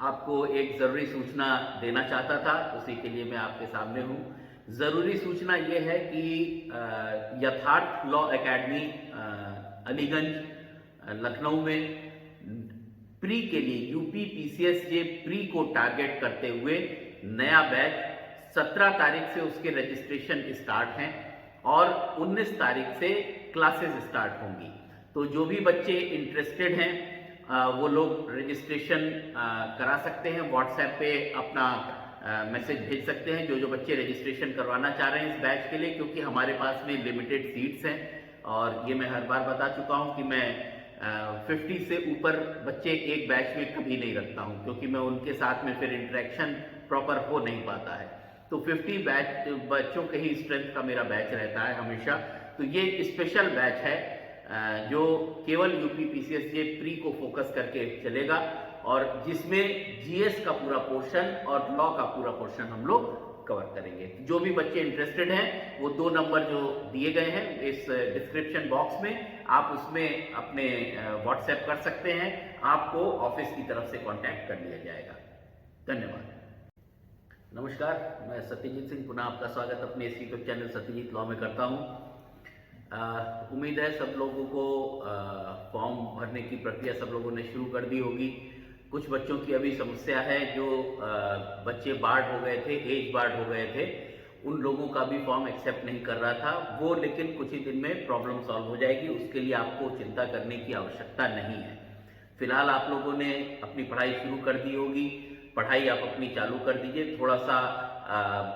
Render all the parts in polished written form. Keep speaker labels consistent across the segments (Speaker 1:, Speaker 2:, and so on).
Speaker 1: आपको एक ज़रूरी सूचना देना चाहता था, उसी के लिए मैं आपके सामने हूँ। ज़रूरी सूचना ये है कि यथार्थ लॉ एकेडमी अलीगंज लखनऊ में प्री के लिए यूपी पीसीएसजे प्री को टारगेट करते हुए नया बैच 17 तारीख से उसके रजिस्ट्रेशन स्टार्ट हैं और 19 तारीख से क्लासेस स्टार्ट होंगी। तो जो भी बच्चे इंटरेस्टेड हैं वो लोग रजिस्ट्रेशन करा सकते हैं। व्हाट्सएप पे अपना मैसेज भेज सकते हैं जो बच्चे रजिस्ट्रेशन करवाना चाह रहे हैं इस बैच के लिए, क्योंकि हमारे पास में लिमिटेड सीट्स हैं और ये मैं हर बार बता चुका हूं कि मैं 50 से ऊपर बच्चे एक बैच में कभी नहीं रखता हूं, क्योंकि मैं उनके साथ में फिर इंटरेक्शन प्रॉपर हो नहीं पाता है। तो 50 बच्चों के ही स्ट्रेंथ का मेरा बैच रहता है हमेशा। तो ये स्पेशल बैच है जो केवल यूपी पीसीएसजे प्री को फोकस करके चलेगा और जिसमें जीएस का पूरा पोर्शन और लॉ का पूरा पोर्शन हम लोग कवर करेंगे। जो भी बच्चे इंटरेस्टेड हैं वो 2 नंबर जो दिए गए हैं इस डिस्क्रिप्शन बॉक्स में, आप उसमें अपने व्हाट्सएप कर सकते हैं। आपको ऑफिस की तरफ से कांटेक्ट कर लिया जाएगा। धन्यवाद। नमस्कार, मैं सत्यजीत सिंह पुनः आपका स्वागत अपने इस यूट्यूब चैनल सत्यजीत लॉ में करता हूं। उम्मीद है सब लोगों को फॉर्म भरने की प्रक्रिया सब लोगों ने शुरू कर दी होगी। कुछ बच्चों की अभी समस्या है, जो बच्चे बार्ड हो गए थे, एज बार्ड हो गए थे, उन लोगों का भी फॉर्म एक्सेप्ट नहीं कर रहा था वो, लेकिन कुछ ही दिन में प्रॉब्लम सॉल्व हो जाएगी। उसके लिए आपको चिंता करने की आवश्यकता नहीं है। फिलहाल आप लोगों ने अपनी पढ़ाई शुरू कर दी होगी, पढ़ाई आप अपनी चालू कर दीजिए। थोड़ा सा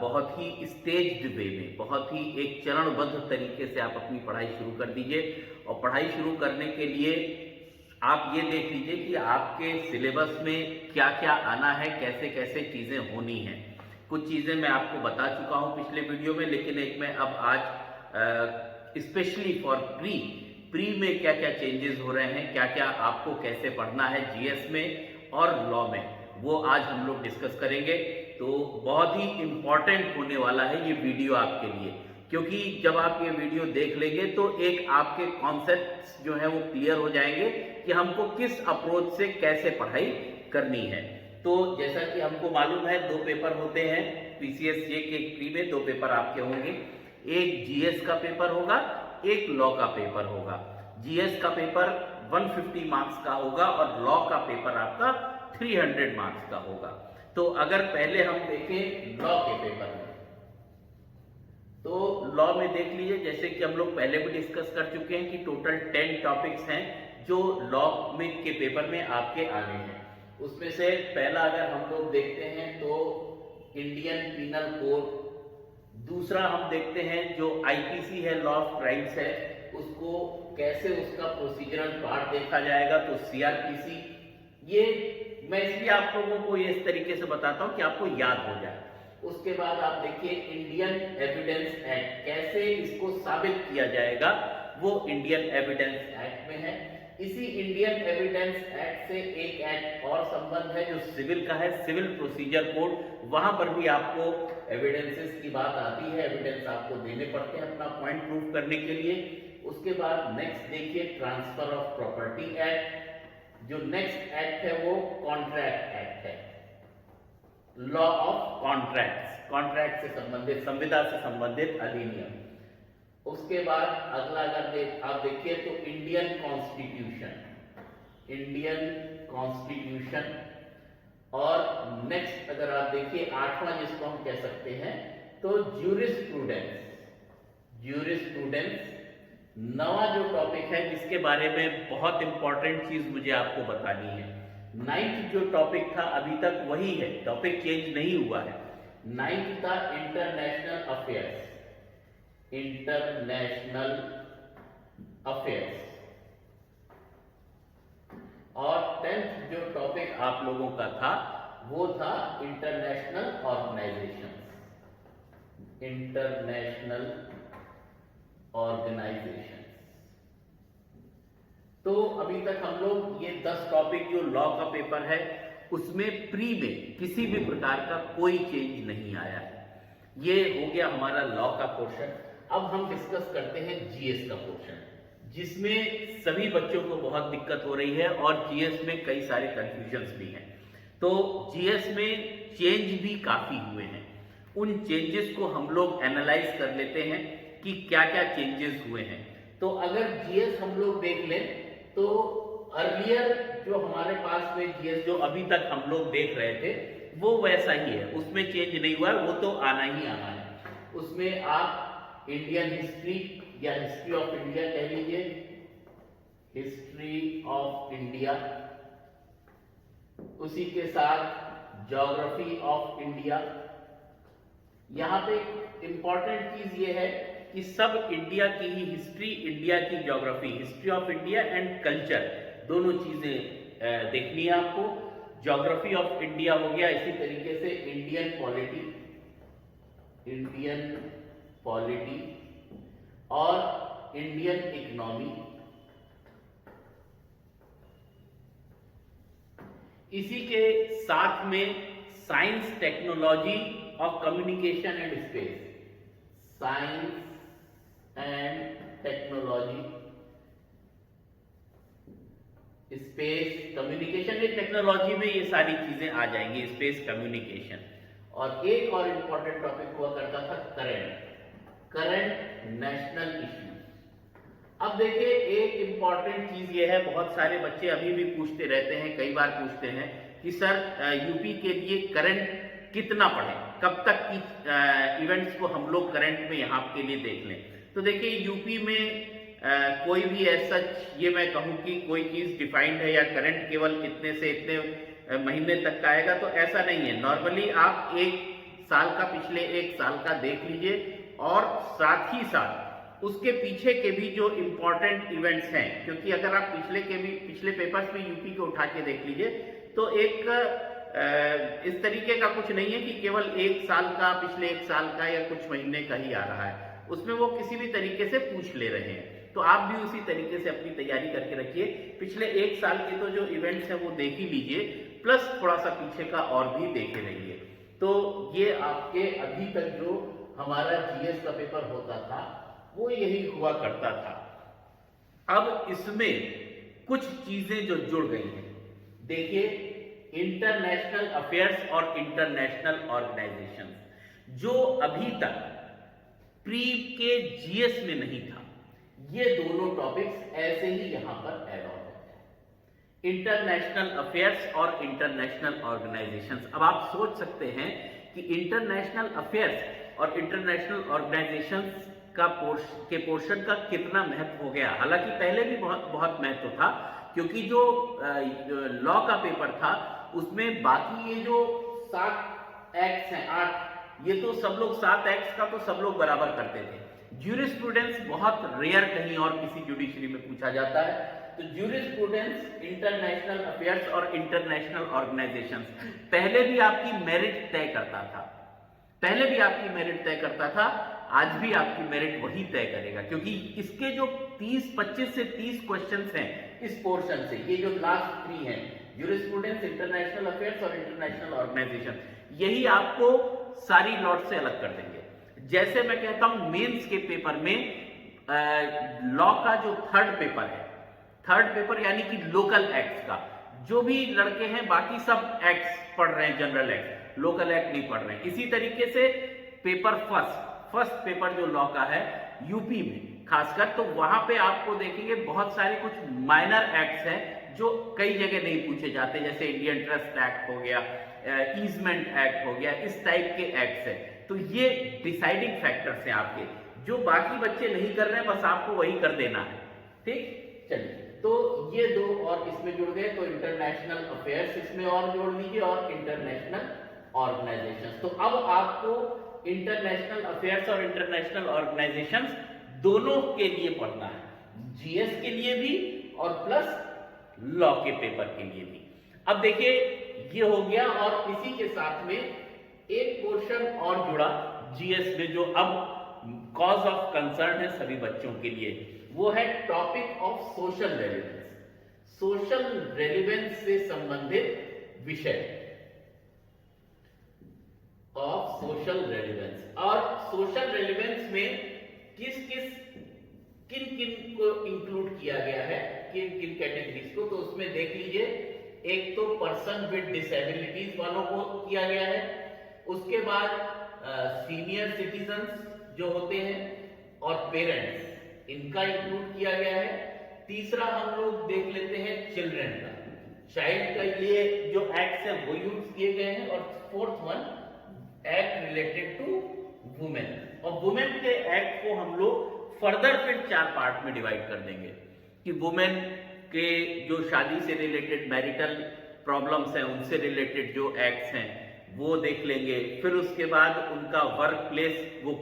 Speaker 1: बहुत ही स्टेज्ड वे में, बहुत ही एक चरणबद्ध तरीके से आप अपनी पढ़ाई शुरू कर दीजिए। और पढ़ाई शुरू करने के लिए आप ये देख लीजिए कि आपके सिलेबस में क्या क्या आना है, कैसे कैसे चीज़ें होनी हैं। कुछ चीज़ें मैं आपको बता चुका हूँ पिछले वीडियो में, लेकिन एक मैं अब आज स्पेशली फॉर प्री में क्या क्या चेंजेस हो रहे हैं, क्या क्या आपको कैसे पढ़ना है जीएस में और लॉ में, वो आज हम लोग डिस्कस करेंगे। तो बहुत ही इंपॉर्टेंट होने वाला है ये वीडियो आपके लिए, क्योंकि जब आप ये वीडियो देख लेंगे तो एक आपके कॉन्सेप्ट्स जो है वो क्लियर हो जाएंगे कि हमको किस अप्रोच से कैसे पढ़ाई करनी है। तो जैसा कि हमको मालूम है 2 पेपर होते हैं पीसीएसजे के प्री में, 2 पेपर आपके होंगे। एक जीएस का पेपर होगा, एक लॉ का पेपर होगा। जीएस का पेपर 150 मार्क्स का होगा और लॉ का पेपर आपका 300 मार्क्स का होगा। तो अगर पहले हम देखें लॉ के पेपर में, तो लॉ में देख लीजिए, जैसे कि हम लोग पहले भी डिस्कस कर चुके हैं कि टोटल 10 टॉपिक्स हैं जो लॉ में के पेपर में आपके आने हैं। उसमें से पहला अगर हम लोग देखते हैं तो इंडियन पीनल कोड, दूसरा हम देखते हैं जो आईपीसी है, लॉ ऑफ क्राइम्स है, उसको कैसे उसका प्रोसीजरल पार्ट देखा जाएगा, तो सीआरपीसी। ये मैं इसलिए आप लोगों को ये इस तरीके से बताता हूं कि आपको याद हो जाए। उसके बाद आप देखिए इंडियन एविडेंस एक्ट, कैसे इसको साबित किया जाएगा, वो इंडियन एविडेंस एक्ट में है। इसी इंडियन एविडेंस एक्ट से एक एक्ट और संबंध है जो सिविल का है, सिविल प्रोसीजर कोड। वहां पर भी आपको एविडेंसेस की बात आती है, एविडेंस आपको देने पड़ते हैं अपना पॉइंट प्रूव करने के लिए। उसके बाद नेक्स्ट देखिए ट्रांसफर ऑफ प्रॉपर्टी एक्ट। जो नेक्स्ट एक्ट है वो कॉन्ट्रैक्ट एक्ट है, लॉ ऑफ कॉन्ट्रैक्ट्स, कॉन्ट्रैक्ट से संबंधित, संविदा से संबंधित अधिनियम। उसके बाद अगला अगर आप देखिए तो इंडियन कॉन्स्टिट्यूशन, इंडियन कॉन्स्टिट्यूशन। और नेक्स्ट अगर आप देखिए 8वां जिसको हम कह सकते हैं तो ज्यूरिस्प्रूडेंस, ज्यूरिस्प्रूडेंस। 9वां जो टॉपिक है जिसके बारे में बहुत इंपॉर्टेंट चीज मुझे आपको बतानी है, 9th जो टॉपिक था अभी तक वही है, टॉपिक चेंज नहीं हुआ है। 9th था इंटरनेशनल अफेयर्स, इंटरनेशनल अफेयर्स। और 10th जो टॉपिक आप लोगों का था वो था इंटरनेशनल ऑर्गेनाइजेशन, इंटरनेशनल ऑर्गेनाइजेशन। तो अभी तक हम लोग ये 10 टॉपिक जो लॉ का पेपर है उसमें प्री में किसी भी प्रकार का कोई चेंज नहीं आया है। ये हो गया हमारा लॉ का पोर्शन। अब हम डिस्कस करते हैं जीएस का पोर्शन, जिसमें सभी बच्चों को बहुत दिक्कत हो रही है और जीएस में कई सारे कंफ्यूजन्स भी हैं। तो जीएस में चेंज भी काफी हुए हैं। उन चेंजेस को हम लोग एनालाइज कर लेते हैं कि क्या क्या चेंजेस हुए हैं। तो अगर जीएस हम लोग देख लें तो अर्लियर जो हमारे पास में जीएस जो अभी तक हम लोग देख रहे थे वो वैसा ही है, उसमें चेंज नहीं हुआ, वो तो आना ही आना है। उसमें आप इंडियन हिस्ट्री या हिस्ट्री ऑफ इंडिया कह लीजिए, हिस्ट्री ऑफ इंडिया, उसी के साथ ज्योग्राफी ऑफ इंडिया। यहां पे इंपॉर्टेंट चीज ये है कि सब इंडिया की ही हिस्ट्री, इंडिया की geography, history of India and culture, दोनों चीजें देखनी है आपको। ज्योग्राफी ऑफ इंडिया हो गया, इसी तरीके से इंडियन पॉलिटी, इंडियन पॉलिटी और इंडियन इकोनॉमी। इसी के साथ में साइंस, टेक्नोलॉजी और communication and space, science and technology, space, communication. ये टेक्नोलॉजी में ये सारी चीजें आ जाएंगी, स्पेस, कम्युनिकेशन। और एक और इंपॉर्टेंट टॉपिक हुआ करता था करंट नेशनल इश्यूज। अब देखिए एक इंपॉर्टेंट चीज ये है, बहुत सारे बच्चे अभी भी पूछते रहते हैं, कई बार पूछते हैं कि सर यूपी के लिए करंट कितना पढ़ें, कब तक की इवेंट्स को हम लोग करंट में यहाँ के लिए देख लें। तो देखिए यूपी में कोई भी ऐसा ये मैं कहूँ कि कोई चीज डिफाइंड है या करंट केवल इतने से इतने महीने तक का आएगा, तो ऐसा नहीं है। नॉर्मली आप एक साल का, पिछले एक साल का देख लीजिए और साथ ही साथ उसके पीछे के भी जो इंपॉर्टेंट इवेंट्स हैं, क्योंकि अगर आप पिछले पेपर्स में यूपी को उठा के देख लीजिए तो एक इस तरीके का कुछ नहीं है कि केवल एक साल का, पिछले एक साल का या कुछ महीने का ही आ रहा है, उसमें वो किसी भी तरीके से पूछ ले रहे हैं। तो आप भी उसी तरीके से अपनी तैयारी करके रखिए। पिछले एक साल के तो जो इवेंट्स हैं वो देख ही लीजिए, प्लस थोड़ा सा पीछे का और भी देखे रहिए। तो ये आपके अभी तक जो हमारा जीएस का पेपर होता था वो यही हुआ करता था। अब इसमें कुछ चीजें जो जुड़ गई हैं, देखिए इंटरनेशनल अफेयर्स और इंटरनेशनल ऑर्गेनाइजेशन, जो अभी तक प्री के जीएस में नहीं था, ये दोनों टॉपिक्स ऐसे ही यहां पर ऐड ऑन होते हैं, इंटरनेशनल अफेयर्स और इंटरनेशनल ऑर्गेनाइजेशंस। अब आप सोच सकते हैं कि इंटरनेशनल अफेयर्स और इंटरनेशनल ऑर्गेनाइजेशंस का पोर्शन का कितना महत्व हो गया। हालांकि पहले भी बहुत महत्व था, क्योंकि जो लॉ का पेपर था उसमें बाकी ये जो 7 एक्ट्स हैं, 8, ये तो सब लोग 7 एक्ट्स का तो सब लोग बराबर करते थे। ज्यूरिस्प्रूडेंस बहुत रेयर कहीं और किसी जुडिशरी में पूछा जाता है। तो ज्यूरिस्प्रूडेंस, इंटरनेशनल अफेयर्स और इंटरनेशनल ऑर्गेनाइजेशंस पहले भी आपकी मेरिट तय करता था, पहले भी आपकी मेरिट तय करता था, आज भी आपकी मेरिट वही तय करेगा, क्योंकि इसके जो 25 से 30 क्वेश्चंस हैं इस पोर्शन से, ये जो लास्ट 3 हैं, ज्यूरिस्प्रूडेंस, इंटरनेशनल अफेयर्स और इंटरनेशनल ऑर्गेनाइजेशन, यही आपको सारी लॉट से अलग कर देंगे। जैसे मैं कहता हूं मेंस के पेपर में लॉ का जो थर्ड पेपर यानी कि लोकल एक्ट्स का, जो भी लड़के हैं बाकी सब एक्ट्स पढ़ रहे हैं, जनरल एक्ट, लोकल एक्ट नहीं पढ़ रहे हैं। इसी तरीके से पेपर फर्स्ट पेपर जो लॉ का है यूपी में खासकर, तो वहां पे आपको देखेंगे बहुत सारे कुछ माइनर एक्ट्स हैं जो कई जगह नहीं पूछे जाते, जैसे इंडियन ट्रस्ट एक्ट हो गया, ईजमेंट एक्ट हो गया, इस टाइप के एक्ट्स है। तो ये डिसाइडिंग फैक्टर्स हैं आपके, जो बाकी बच्चे नहीं कर रहे हैं, बस आपको वही कर देना है। ठीक, चलिए, तो ये 2 और इसमें जुड़ गए, तो इंटरनेशनल अफेयर्स इसमें और जोड़ लीजिए और इंटरनेशनल ऑर्गेनाइजेशंस। तो अब आपको इंटरनेशनल अफेयर्स और इंटरनेशनल ऑर्गेनाइजेशंस दोनों के लिए पढ़ना है, जीएस के लिए भी और प्लस लॉ के पेपर के लिए भी। अब देखिए ये हो गया, और इसी के साथ में एक पोर्शन और जुड़ा जीएस में जो अब कॉज ऑफ कंसर्न है सभी बच्चों के लिए, वो है topic of social relevance. Social relevance से संबंधित विषय ऑफ सोशल रेलेवेंस, और सोशल रेलेवेंस में किन किन को इंक्लूड किया गया है, किन किन कैटेगरीज को, तो उसमें देख लीजिए एक तो पर्सन विद डिसेबिलिटीज वालों को किया गया है, उसके बाद सीनियर सिटीजन्स जो होते हैं और पेरेंट्स, इनका इंक्लूड किया गया है। तीसरा हम लोग देख लेते हैं चिल्ड्रन का, चाइल्ड का लिए जो एक्ट्स हैं वो यूज किए गए हैं। और fourth one act related to women, और वुमेन के एक्ट को हम लोग फर्दर फिर 4 पार्ट में डिवाइड कर देंगे कि वुमेन के जो शादी से रिलेटेड मैरिटल प्रॉब्लम्स हैं उनसे रिलेटेड जो एक्ट्स हैं वो देख लेंगे। फिर उसके बाद उनका वर्क प्लेस, वो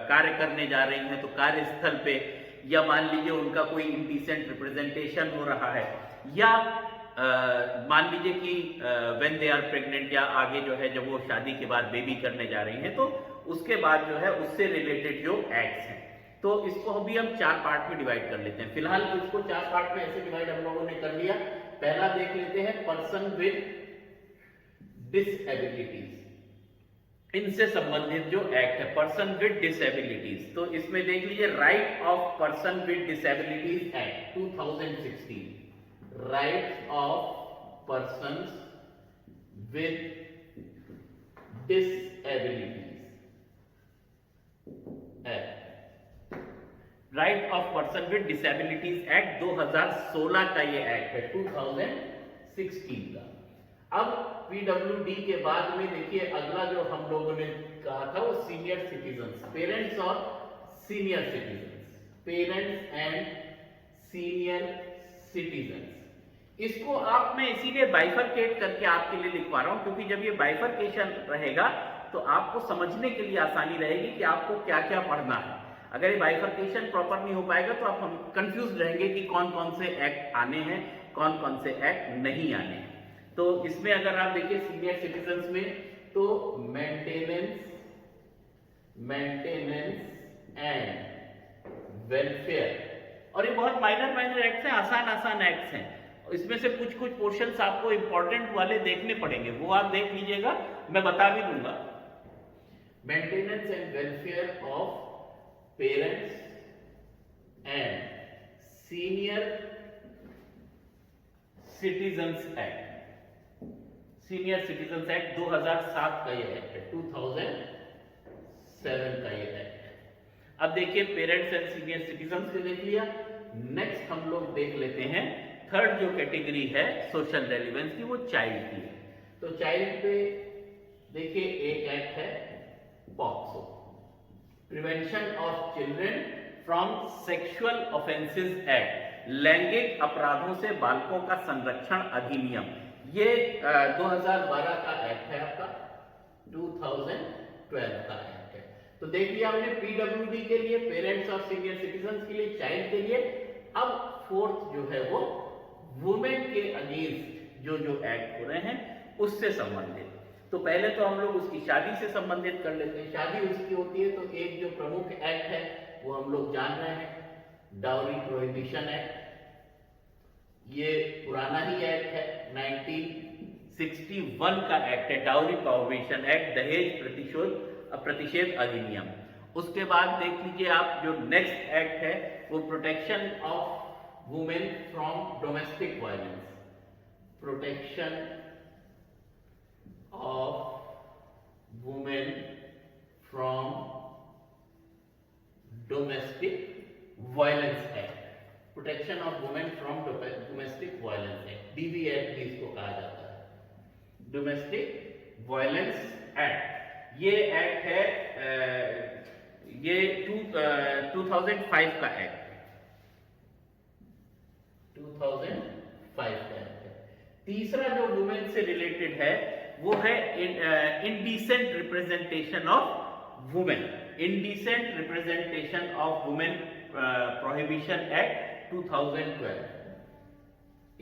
Speaker 1: कार्य करने जा रही हैं तो कार्यस्थल पे, या मान लीजिए उनका कोई इंडिसेंट रिप्रेजेंटेशन हो रहा है, या मान लीजिए कि व्हेन दे आर प्रेग्नेंट, या आगे जो है जब वो शादी के बाद बेबी करने जा रही हैं तो उसके बाद जो है उससे रिलेटेड जो एक्ट्स हैं, तो इसको भी हम 4 पार्ट में डिवाइड कर लेते हैं। फिलहाल इसको 4 पार्ट में ऐसे डिवाइड हम लोगों ने कर लिया। पहला देख लेते हैं पर्सन विद डिसएबिलिटीज, इनसे संबंधित जो एक्ट है पर्सन विद डिसेबिलिटीज। तो इसमें देख लीजिए right of person with disabilities act 2016, right of persons with disabilities act, right of person with disabilities act 2016 का ये एक्ट है, 2016 का। अब पीडब्ल्यूडी के बाद में देखिए अगला जो हम लोगों ने कहा था वो सीनियर सिटीजन्स, पेरेंट्स और senior citizens, parents and senior citizens. इसको आप मैं इसीलिए बाइफरकेट करके आपके लिए लिखवा रहा हूं क्योंकि जब ये बाइफरकेशन रहेगा तो आपको समझने के लिए आसानी रहेगी कि आपको क्या क्या पढ़ना है। अगर ये बाइफरकेशन प्रॉपर नहीं हो पाएगा तो आप हम कंफ्यूज रहेंगे कि कौन कौन से एक्ट आने हैं, कौन कौन से एक्ट नहीं आने हैं। तो इसमें अगर आप देखिए सीनियर सिटीजन्स में तो मेंटेनेंस एंड वेलफेयर, और ये बहुत माइनर एक्ट्स हैं, आसान एक्ट्स हैं। इसमें से कुछ पोर्शंस आपको इंपॉर्टेंट वाले देखने पड़ेंगे, वो आप देख लीजिएगा, मैं बता भी दूंगा। Maintenance and welfare of parents and senior citizens act, senior citizens act 2007 का ये एक्ट है, 2007 का ये एक्ट है। अब देखिए पेरेंट्स एंड सीनियर सिटीजन्स के देख लिया। नेक्स्ट हम लोग देख लेते हैं थर्ड जो कैटेगरी है सोशल रेलिवेंस की, वो चाइल्ड की है। तो चाइल्ड पे देखिए एक एक्ट है POCSO, prevention of children from sexual offences act, लैंगिक अपराधों से बालकों का संरक्षण अधिनियम। ये 2012 का एक्ट है आपका, 2012 का एक्ट है। तो देख लिया हमने पीडब्ल्यूडी के लिए, पेरेंट्स और सीनियर सिटीजन्स के लिए, चाइल्ड के लिए। अब फोर्थ जो है वो वुमेन के अगेंस्ट जो एक्ट हो रहे हैं उससे संबंधित। तो पहले तो हम लोग उसकी शादी से संबंधित कर लेते हैं। शादी उसकी होती है तो एक जो प्रमुख एक्ट है वो हम लोग जान रहे हैं, डाउरी प्रोहिबिशन एक्ट। ये पुराना ही एक्ट है, 1961 का एक्ट है, डाउरी प्रोहिबिशन एक्ट, दहेज प्रतिषेध अधिनियम। उसके बाद देख लीजिए आप जो नेक्स्ट एक्ट है वो protection of women from domestic violence, protection of women from domestic violence act, protection of women from domestic violence act, DV act भी इसको कहा जाता है, डोमेस्टिक वायलेंस एक्ट। ये एक्ट है ये 2005 का एक्ट, 2005 का एक्ट है। तीसरा जो वुमेन से रिलेटेड है वो है indecent representation of women, indecent representation of women prohibition act 2012,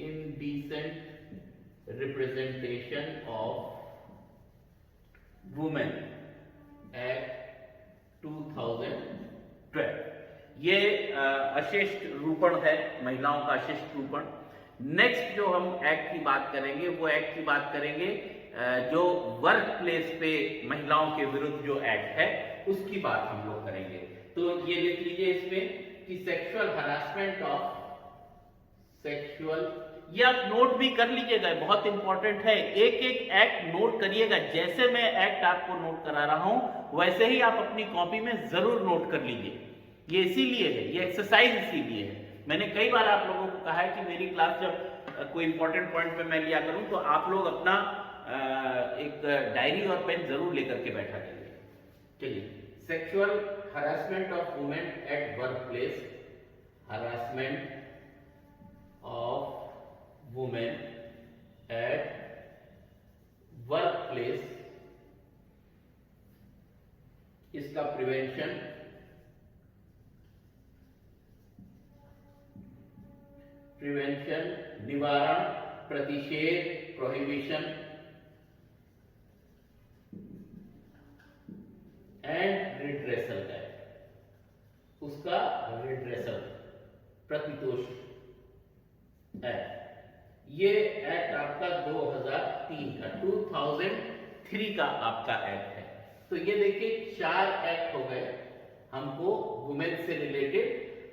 Speaker 1: indecent representation of women act 2012। ये अशिष्ट रूपण है, महिलाओं का अशिष्ट रूपण। नेक्स्ट जो हम एक्ट की बात करेंगे वो एक्ट की बात करेंगे जो वर्क प्लेस पे महिलाओं के विरुद्ध जो एक्ट है उसकी बात हम लोग करेंगे। तो ये लिख लीजिए इसमें कि सेक्सुअल हरासमेंट ऑफ ये आप नोट भी कर लीजिएगा, बहुत इंपॉर्टेंट है। एक एक एक्ट नोट करिएगा, जैसे मैं एक्ट आपको नोट करा रहा हूं वैसे ही आप अपनी कॉपी में जरूर नोट कर लीजिए। ये इसीलिए है, ये एक्सरसाइज इसीलिए है। मैंने कई बार आप लोगों को कहा है कि मेरी क्लास जब कोई इंपॉर्टेंट पॉइंट पे मैं लिया करूं तो आप लोग अपना एक डायरी और पेन जरूर लेकर के बैठा करिए। चलिए, sexual harassment of women at work place, harassment of women at workplace, इसका प्रिवेंशन, निवारण, प्रतिषेध, प्रोहिबिशन एंड रिड्रेसल एक्ट, उसका रिड्रेसल, प्रतितोष एक्ट। ये एक्ट आपका 2003 का आपका एक्ट है। तो ये देखिए 4 एक्ट हो गए हमको वुमेन से रिलेटेड।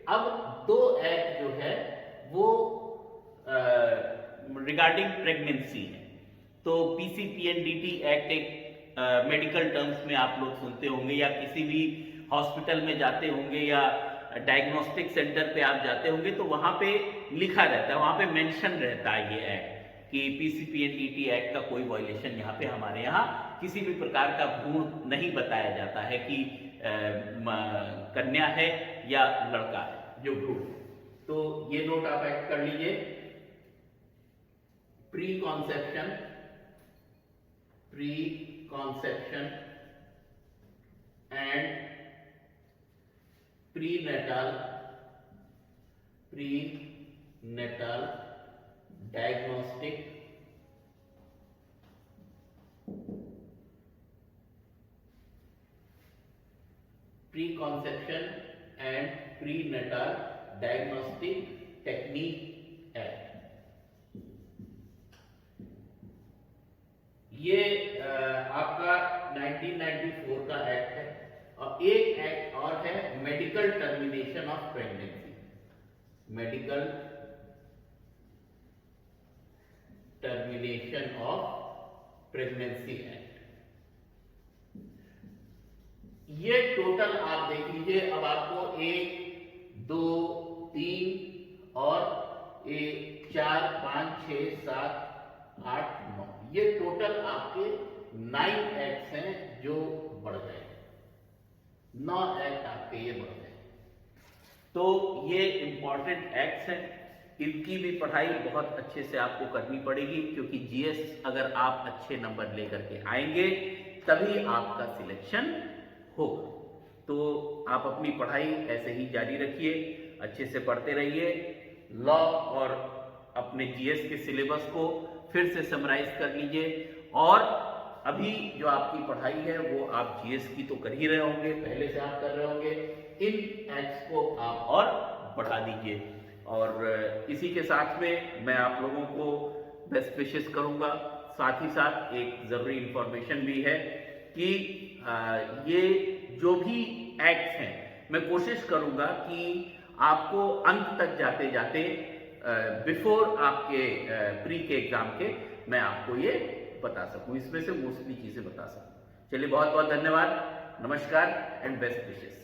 Speaker 1: अब 2 एक्ट जो है वो रिगार्डिंग प्रेगनेंसी है। तो पीसीपीएनडीटी एक्ट एक मेडिकल टर्म्स में आप लोग सुनते होंगे, या किसी भी हॉस्पिटल में जाते होंगे या डायग्नोस्टिक सेंटर पे आप जाते होंगे तो वहां पे लिखा रहता है, वहां पे मेंशन रहता है ये एक्ट कि पीसीपीएनडीटी एक्ट का कोई वायलेशन यहाँ पे हमारे यहाँ किसी भी प्रकार का भ्रूण नहीं बताया जाता है कि कन्या है या लड़का है जो भ्रूण। तो ये नोट आप ऐड कर लीजिए। Pre conception and prenatal diagnostic preconception and prenatal diagnostic technique act। ये आपका 1994 का एक्ट है। और एक एक्ट और है medical termination of pregnancy, medical termination of pregnancy act. ये टोटल आप देख लीजिए। अब आपको 1 2 3 और 4 5 6 7 8 9 ये टोटल आपके 9 एक्ट्स हैं जो बढ़ गए, 9 एक्ट आपके ये बढ़ गए। तो ये इंपॉर्टेंट एक्ट्स हैं, इनकी भी पढ़ाई बहुत अच्छे से आपको करनी पड़ेगी, क्योंकि जीएस अगर आप अच्छे नंबर लेकर के आएंगे तभी आपका सिलेक्शन होगा। तो आप अपनी पढ़ाई ऐसे ही जारी रखिए, अच्छे से पढ़ते रहिए। लॉ और अपने जीएस के सिलेबस को फिर से समराइज कर लीजिए। और अभी जो आपकी पढ़ाई है वो आप जीएस की तो कर ही रहे होंगे, पहले से आप कर रहे होंगे, इन एक्ट्स को आप और बढ़ा दीजिए। और इसी के साथ में मैं आप लोगों को बेस्ट विशेस करूंगा। साथ ही साथ एक जरूरी इंफॉर्मेशन भी है कि ये जो भी एक्ट्स हैं मैं कोशिश करूंगा कि आपको अंत तक जाते जाते बिफोर आपके प्री के एग्जाम के मैं आपको ये बता सकूं, इसमें से मोस्टली चीजें बता सकूं। चलिए, बहुत बहुत धन्यवाद, नमस्कार एंड बेस्ट विशेस।